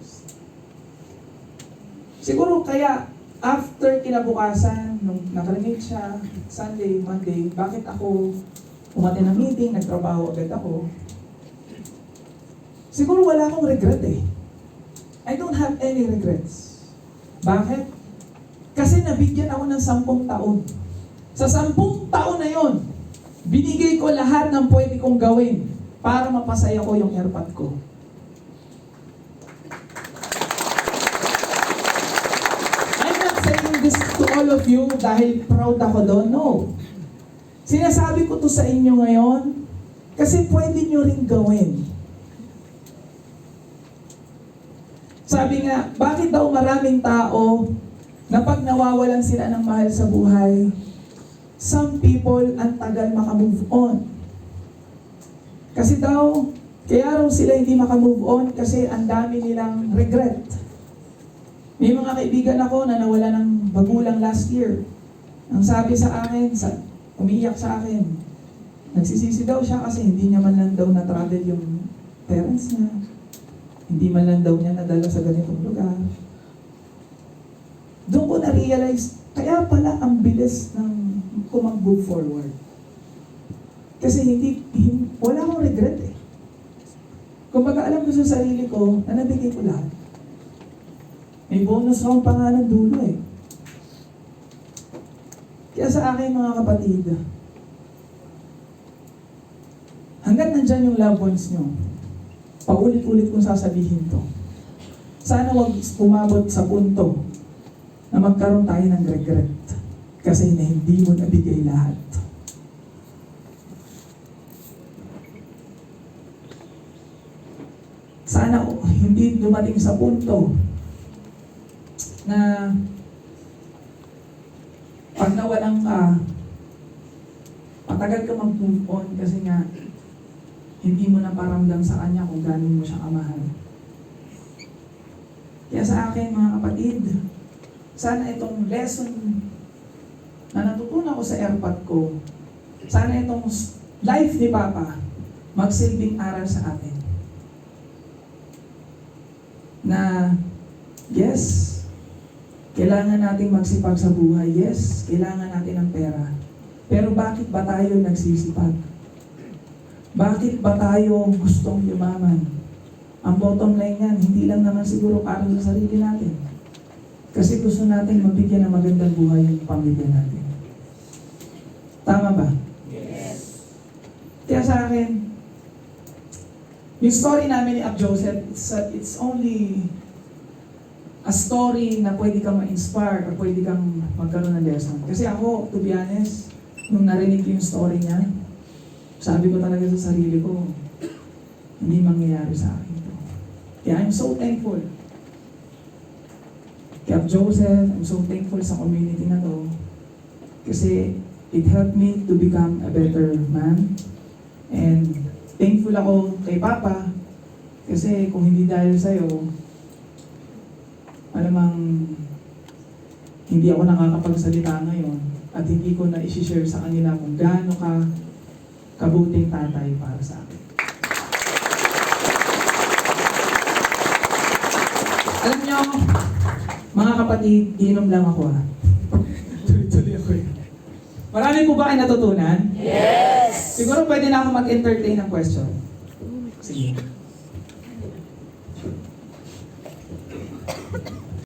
first. Siguro kaya, after kinabukasan, nung nakarinig siya, Sunday, Monday, bakit ako umaten ng meeting, nagtrabaho agad ako? Siguro wala akong regret eh. I don't have any regrets. Bakit? Kasi nabigyan ako ng 10 taon. Sa 10 taon na yon, binigay ko lahat ng pwede kong gawin para mapasaya ko yung airpot ko. I'm not saying this to all of you dahil proud ako doon. No. Sinasabi ko to sa inyo ngayon kasi pwede nyo rin gawin. Sabi nga, bakit daw maraming tao na pag nawawalan sila ng mahal sa buhay, some people ang tagal makamove on. Kasi daw, kaya raw sila hindi makamove on kasi ang dami nilang regret. May mga kaibigan ako na nawala ng magulang last year. Ang sabi sa akin, umiiyak sa akin, nagsisisi daw siya kasi hindi niya man lang daw na-travel yung parents niya. Hindi man lang daw niya nadala sa ganitong lugar. Doon ko na-realize, kaya pala ang bilis ng mag-move forward. Kasi wala akong regret eh. Kung alam ko sa sarili ko, na nabigay ko lahat. May bonus round pa nga ng dulo eh. Kaya sa akin mga kapatid, hanggat nandyan yung loved ones nyo, paulit-ulit kong sasabihin to. Sana wag umabot sa punto na magkaroon tayo ng regret kasi na hindi mo nabigay lahat. Sana hindi dumating sa punto na pag nawalan ka, matagal ka mag-move on kasi nga hindi mo na paramdam sa kanya kung gaano mo siya kamahal. Kaya sa akin mga kapatid, sana itong lesson na natutunan ko sa airpot ko, sana itong life ni Papa magsilbing aral sa atin. Na, yes, kailangan nating magsipag sa buhay. Yes, kailangan natin ng pera. Pero bakit ba tayo nagsisipag? Bakit ba tayo gustong yumaman? Ang bottom line yan, hindi lang naman siguro para sa sarili natin. Kasi gusto natin mabigyan ng magandang buhay yung pamilya natin. Tama ba? Yes. Kaya sa akin, yung story namin ni Ab Joseph, it's only a story na pwede kang ma-inspire or pwede kang magkaroon ng lesson. Kasi ako, to be honest, nung narinig ko yung story niya, sabi ko talaga sa sarili ko, hindi mangyayari sa akin ito. Kaya I'm so thankful. Kaya Joseph, I'm so thankful sa community na to. Kasi it helped me to become a better man. And thankful ako kay Papa. Kasi kung hindi dahil sa'yo, alamang hindi ako nakakapagsalita ngayon at hindi ko na isi-share sa kanila kung gaano ka kabuting tatay para sa akin. Alam niyo, mga kapatid, inom lang ako ha. Tuloy-tuloy ako eh. Marami po ba kayo natutunan? Yes! Siguro pwede na ako mag-entertain ng question. Sige.